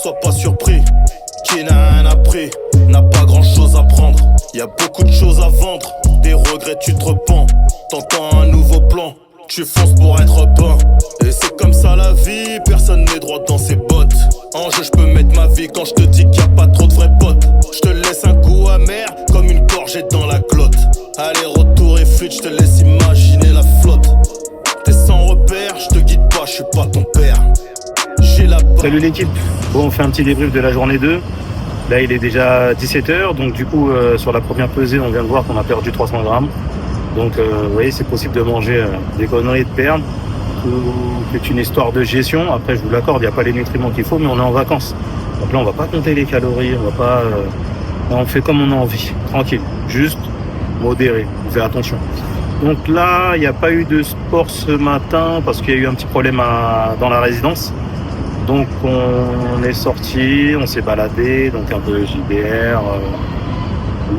sois pas surpris. Qui n'a rien appris, n'a pas grand chose à prendre. Y'a beaucoup de choses à vendre, des regrets tu te repens. T'entends un nouveau plan, tu fonces pour être peint. Et c'est comme ça la vie, personne n'est droit dans ses bottes. En jeu j'peux mettre ma vie quand j'te dis qu'il y a pas trop de vrais potes. J'te laisse un goût amer, comme une gorgée dans la glotte. Allez retour et fuite, j'te laisse imaginer la flotte. T'es sans repère, j'te guide pas, j'suis pas ton père. J'ai la barre. Salut l'équipe, bon on fait un petit débrief de la journée 2. Là il est déjà 17h, donc du coup sur la première pesée on vient de voir qu'on a perdu 300 grammes. Donc vous voyez c'est possible de manger des conneries et de perdre. C'est une histoire de gestion, après je vous l'accorde, il n'y a pas les nutriments qu'il faut mais on est en vacances. Donc là on va pas compter les calories, on va pas... on fait comme on a envie, tranquille, juste modéré, on fait attention. Donc là il n'y a pas eu de sport ce matin parce qu'il y a eu un petit problème dans la résidence. Donc on est sorti, on s'est baladé, donc un peu JBR,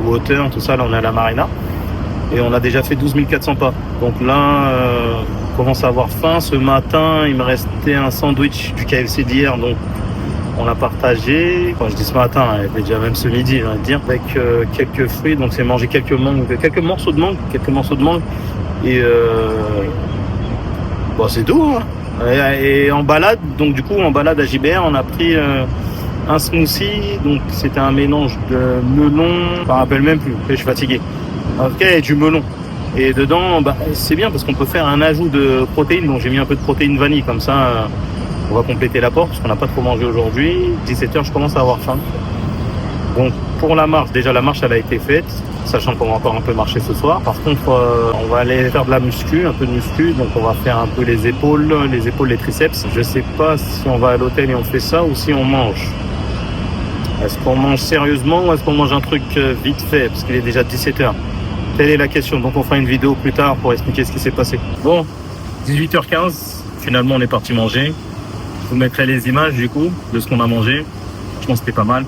water, tout ça, là on est à la marina. Et on a déjà fait 12 400 pas. Donc là, on commence à avoir faim. Ce matin, il me restait un sandwich du KFC d'hier, donc on l'a partagé. Quand je dis ce matin, il était déjà même ce midi, je vais dire, avec quelques fruits. Donc c'est manger quelques morceaux de mangue. Et bon, c'est tout, hein. Et en balade, donc du coup en balade à JBR, on a pris un smoothie, donc c'était un mélange de melon, je me rappelle même plus, je suis fatigué. Ok, et du melon. Et dedans, c'est bien parce qu'on peut faire un ajout de protéines, donc j'ai mis un peu de protéines vanille, comme ça on va compléter l'apport parce qu'on n'a pas trop mangé aujourd'hui. 17h, je commence à avoir faim. Donc pour la marche, déjà la marche elle a été faite, sachant qu'on va encore un peu marcher ce soir. Par contre, on va aller faire de la muscu, un peu de muscu, donc on va faire un peu les épaules, les triceps. Je sais pas si on va à l'hôtel et on fait ça ou si on mange. Est-ce qu'on mange sérieusement ou est-ce qu'on mange un truc vite fait parce qu'il est déjà 17h? Telle est la question, donc on fera une vidéo plus tard pour expliquer ce qui s'est passé. Bon, 18h15, finalement on est parti manger. Je vous mettrai les images du coup de ce qu'on a mangé. Je pense que c'était pas mal.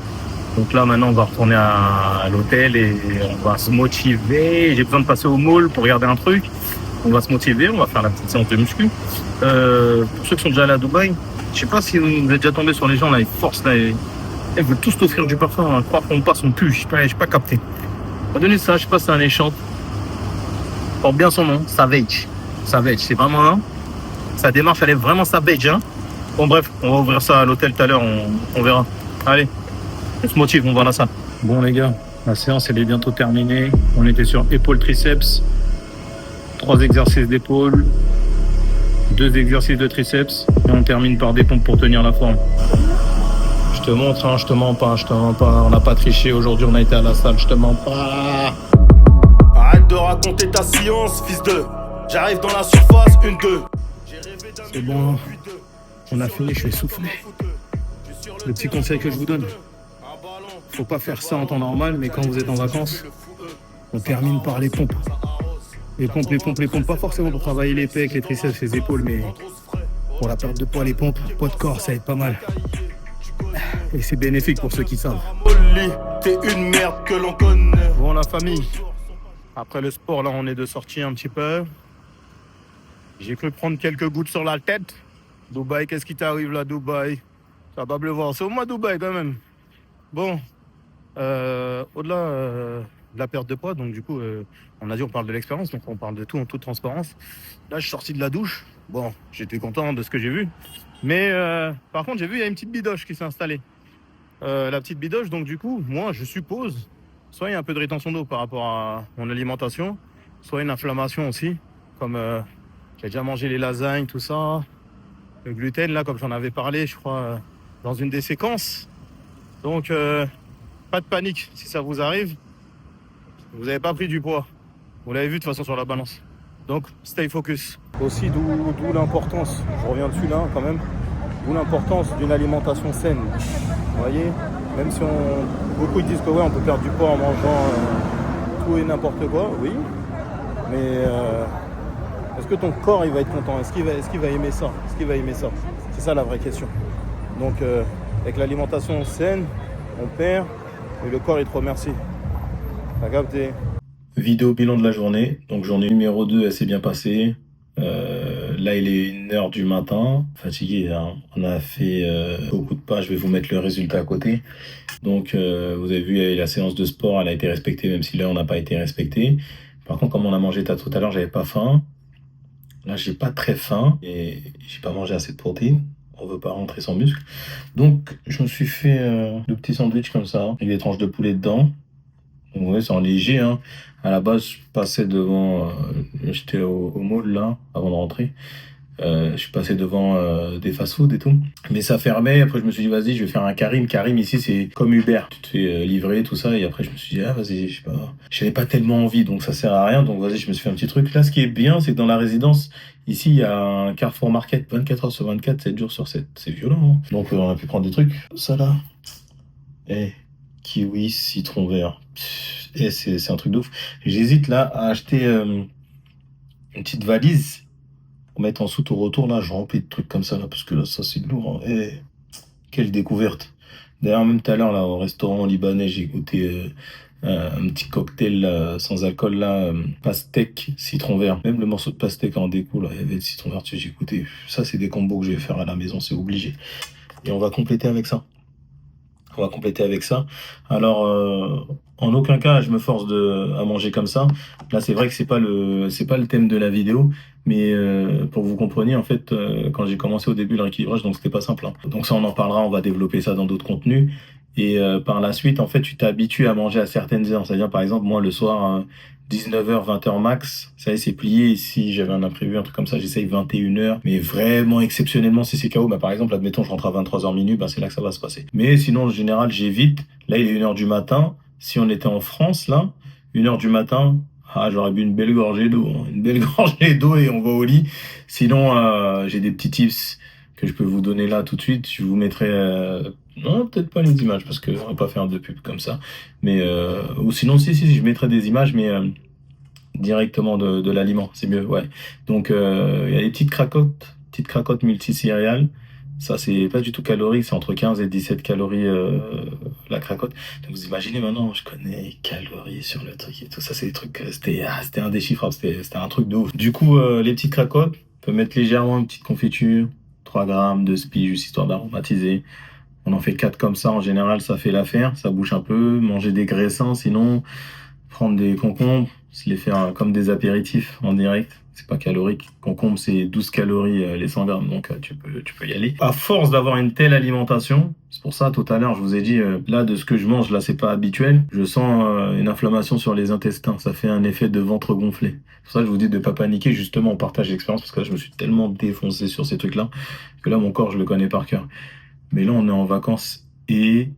Donc là maintenant on va retourner à l'hôtel et on va se motiver. J'ai besoin de passer au mall pour regarder un truc. On va se motiver, on va faire la petite séance de muscu. Pour ceux qui sont déjà allés à Dubaï, je sais pas si vous êtes déjà tombé sur les gens là, ils forcent là, ils veulent tous t'offrir du parfum, hein. Croire qu'on passe, on pue, je sais pas capté. On va donner ça, je sais pas si c'est un échant. Porte bien son nom, Savage. Savage, c'est vraiment un. Sa démarche elle est vraiment Savage, hein. Bon bref, on va ouvrir ça à l'hôtel tout à l'heure, on verra. Allez. On se motive, on va là ça. Bon les gars, la séance elle est bientôt terminée. On était sur épaules triceps, 3 exercices d'épaule, 2 exercices de triceps et on termine par des pompes pour tenir la forme. Je te montre, hein, je te mens pas. On n'a pas triché aujourd'hui, on a été à la salle, je te mens pas. Arrête de raconter ta science, fils de. J'arrive dans la surface, 1-2. C'est bon, on a fini, je suis essoufflé. Le petit conseil que je vous donne. Faut pas faire ça en temps normal, mais quand vous êtes en vacances, on termine par les pompes. Les pompes, pas forcément pour travailler les pecs, les triceps, les épaules, mais pour la perte de poids, les pompes, poids de corps, ça aide pas mal. Et c'est bénéfique pour ceux qui savent. T'es une merde que l'on connaît. Bon la famille, après le sport, là on est de sortie un petit peu. J'ai cru prendre quelques gouttes sur la tête. Dubaï, qu'est-ce qui t'arrive là, Dubaï? Ça va pleuvoir, c'est au mois Dubaï quand même. Bon. Au-delà de la perte de poids, donc du coup, on a dit on parle de l'expérience, donc on parle de tout en toute transparence. Là, je suis sorti de la douche. Bon, j'étais content de ce que j'ai vu. Mais par contre, j'ai vu il y a une petite bidoche qui s'est installée. La petite bidoche, donc du coup, moi, je suppose, soit il y a un peu de rétention d'eau par rapport à mon alimentation, soit une inflammation aussi, comme j'ai déjà mangé les lasagnes, tout ça. Le gluten, là, comme j'en avais parlé, je crois, dans une des séquences. Donc... pas de panique si ça vous arrive, vous n'avez pas pris du poids, vous l'avez vu de toute façon sur la balance, donc stay focus. Aussi d'où l'importance, je reviens dessus là quand même, d'où l'importance d'une alimentation saine, vous voyez, même si beaucoup disent que ouais, on peut perdre du poids en mangeant tout et n'importe quoi, oui, mais est-ce que ton corps il va être content, est-ce qu'il va aimer ça, c'est ça la vraie question. Donc avec l'alimentation saine, on perd et le corps il te remercie. T'as capté? Vidéo bilan de la journée. Donc journée numéro 2, elle s'est bien passée. Là, il est 1h du matin. Fatigué, hein. On a fait beaucoup de pas. Je vais vous mettre le résultat à côté. Donc, vous avez vu, il y a eu la séance de sport. Elle a été respectée, même si l'heure n'a pas été respectée. Par contre, comme on a mangé tout à l'heure, j'avais pas faim. Là, j'ai pas très faim et j'ai pas mangé assez de protéines. On veut pas rentrer sans muscle. Donc, je me suis fait deux petits sandwichs comme ça, avec des tranches de poulet dedans. Donc, ouais, c'est en léger, hein. À la base, je passais devant, j'étais au mall là, avant de rentrer. Je suis passé devant des fast-food et tout. Mais ça fermait. Après, je me suis dit, vas-y, je vais faire un Karim. Karim, ici, c'est comme Uber. Tu te fais livrer, tout ça. Et après, je me suis dit, ah, vas-y, je sais pas. J'avais pas tellement envie, donc ça sert à rien. Donc, vas-y, je me suis fait un petit truc. Là, ce qui est bien, c'est que dans la résidence, ici, il y a un Carrefour Market 24 heures sur 24, 7 jours sur 7. C'est violent, hein. Donc, on a pu prendre des trucs. Ça, là. Eh, kiwi, citron vert. Et c'est un truc de ouf. J'hésite, là, à acheter une petite valise pour mettre en soute au retour, là, je remplis de trucs comme ça, là, parce que là, ça, c'est lourd, hein. Et quelle découverte. D'ailleurs, même tout à l'heure, là, au restaurant libanais, j'ai goûté un petit cocktail là, sans alcool, là, pastèque, citron vert. Même le morceau de pastèque en déco, là, il y avait le citron vert dessus, j'ai goûté. Ça, c'est des combos que je vais faire à la maison, c'est obligé. Et on va compléter avec ça. On va compléter avec ça. Alors, en aucun cas, je me force à manger comme ça. Là, c'est vrai que c'est pas le thème de la vidéo, mais pour que vous compreniez, en fait, quand j'ai commencé au début le rééquilibrage, donc c'était pas simple, hein. Donc ça, on en parlera, on va développer ça dans d'autres contenus. Et par la suite, en fait, tu t'habitues à manger à certaines heures. C'est-à-dire, par exemple, moi, le soir, 19h, 20h max, ça y est, c'est plié. Et si j'avais un imprévu, un truc comme ça, j'essaye 21h. Mais vraiment, exceptionnellement, si c'est KO, bah, par exemple, admettons, je rentre à 23h minuit, bah, c'est là que ça va se passer. Mais sinon, en général, j'évite. Là, il est 1h du matin. Si on était en France, là, 1h du matin, ah, j'aurais bu une belle gorgée d'eau, hein. Une belle gorgée d'eau et on va au lit. Sinon, j'ai des petits tips que je peux vous donner là tout de suite. Je vous mettrai, non, peut-être pas les images parce que on va pas faire de pub comme ça. Mais, ou sinon, si, je mettrai des images, mais, directement de l'aliment, c'est mieux, ouais. Donc, il y a des petites cracottes multicéréales. Ça, c'est pas du tout calorique, c'est entre 15 et 17 calories la cracotte. Donc, vous imaginez maintenant, je connais les calories sur le truc et tout ça, c'est des trucs, c'était indéchiffrable, c'était un truc de ouf. Du coup, les petites cracottes, on peut mettre légèrement une petite confiture, 3 grammes de spi, juste histoire d'aromatiser. On en fait 4 comme ça, en général, ça fait l'affaire, ça bouche un peu, manger des graissins, sinon, prendre des concombres, se les faire comme des apéritifs en direct. C'est pas calorique. Concombre, c'est 12 calories les 100 grammes, donc tu peux y aller. À force d'avoir une telle alimentation, c'est pour ça, tout à l'heure, je vous ai dit, là, de ce que je mange, là, c'est pas habituel. Je sens une inflammation sur les intestins. Ça fait un effet de ventre gonflé. C'est pour ça que je vous dis de pas paniquer. Justement, on partage l'expérience, parce que là, je me suis tellement défoncé sur ces trucs-là, que là, mon corps, je le connais par cœur. Mais là, on est en vacances et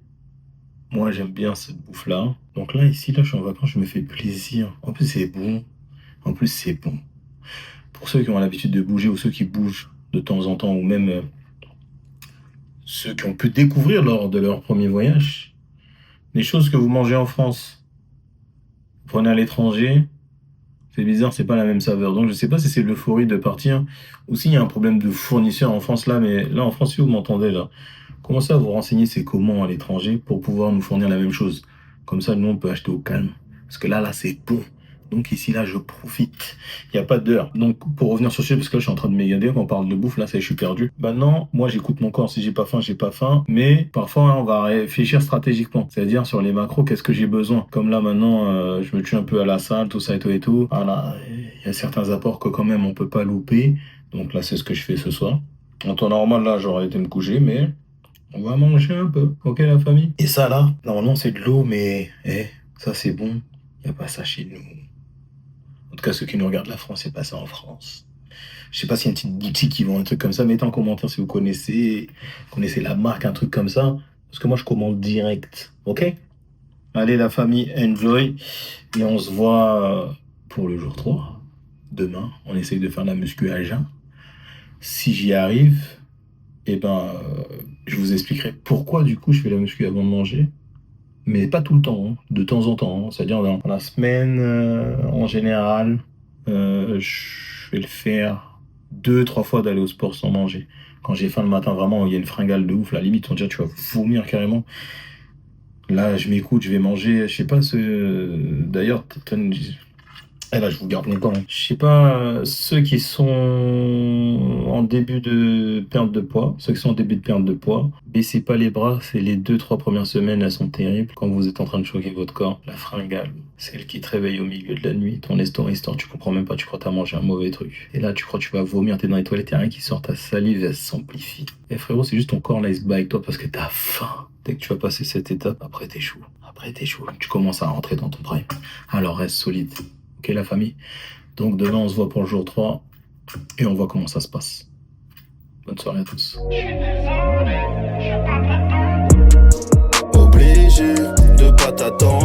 moi, j'aime bien cette bouffe-là. Donc là, ici, là, je suis en vacances, je me fais plaisir. En plus, c'est bon. En plus, c'est bon. Pour ceux qui ont l'habitude de bouger ou ceux qui bougent de temps en temps, ou même ceux qui ont pu découvrir lors de leur premier voyage, les choses que vous mangez en France, vous prenez à l'étranger, c'est bizarre, c'est pas la même saveur. Donc je sais pas si c'est l'euphorie de partir, ou s'il y a un problème de fournisseur en France là, mais là en France, si vous m'entendez là, commencez à vous renseigner c'est comment à l'étranger pour pouvoir nous fournir la même chose. Comme ça, nous, on peut acheter au calme. Parce que là, c'est bon. Donc ici, là, je profite. Il n'y a pas d'heure. Donc, pour revenir sur ce sujet, parce que là, je suis en train de m'égader, quand on parle de bouffe, là, ça y est, je suis perdu. Maintenant, moi, j'écoute mon corps. Si j'ai pas faim, j'ai pas faim. Mais parfois, hein, on va réfléchir stratégiquement. C'est-à-dire, sur les macros, qu'est-ce que j'ai besoin? Comme là, maintenant, je me tue un peu à la salle, tout ça et tout et tout. Voilà, il y a certains apports que quand même, on peut pas louper. Donc là, c'est ce que je fais ce soir. En temps normal, là, j'aurais été me coucher, mais on va manger un peu. Ok, la famille? Et ça, là, normalement, c'est de l'eau, mais ça, c'est bon. Il n'y a pas ça chez nous. En tout cas, ceux qui nous regardent la France, c'est pas ça en France. Je sais pas s'il y a une petite boutique qui vend un truc comme ça. Mettez en commentaire si vous connaissez la marque, un truc comme ça. Parce que moi, je commande direct. Ok? Allez, la famille, enjoy. Et on se voit pour le jour 3. Demain, on essaye de faire la muscu à jeun. Si j'y arrive, je vous expliquerai pourquoi, du coup, je fais la muscu avant de manger. Mais pas tout le temps, hein, de temps en temps. Hein. C'est-à-dire dans la semaine, en général, je vais le faire 2-3 fois d'aller au sport sans manger. Quand j'ai faim le matin, vraiment, il y a une fringale de ouf. La limite, on dirait tu vas vomir carrément. Là, je m'écoute, je vais manger. Je sais pas, d'ailleurs, Et là, je vous garde longtemps. Je sais pas, ceux qui sont en début de perte de poids, baissez pas les bras, c'est les 2-3 premières semaines, elles sont terribles. Quand vous êtes en train de choquer votre corps, la fringale, celle qui te réveille au milieu de la nuit, ton estomac, tu comprends même pas, tu crois que t'as mangé un mauvais truc. Et là, tu crois que tu vas vomir, t'es dans les toilettes, y'a rien qui sort, ta salive, elle s'amplifie. Et frérot, c'est juste ton corps là, il se bat avec toi parce que t'as faim. Dès que tu vas passer cette étape, après t'es chaud. Tu commences à rentrer dans ton prime. Alors reste solide. Ok la famille? Donc demain on se voit pour le jour 3 et on voit comment ça se passe. Bonne soirée à tous. Obligé de pas t'attendre.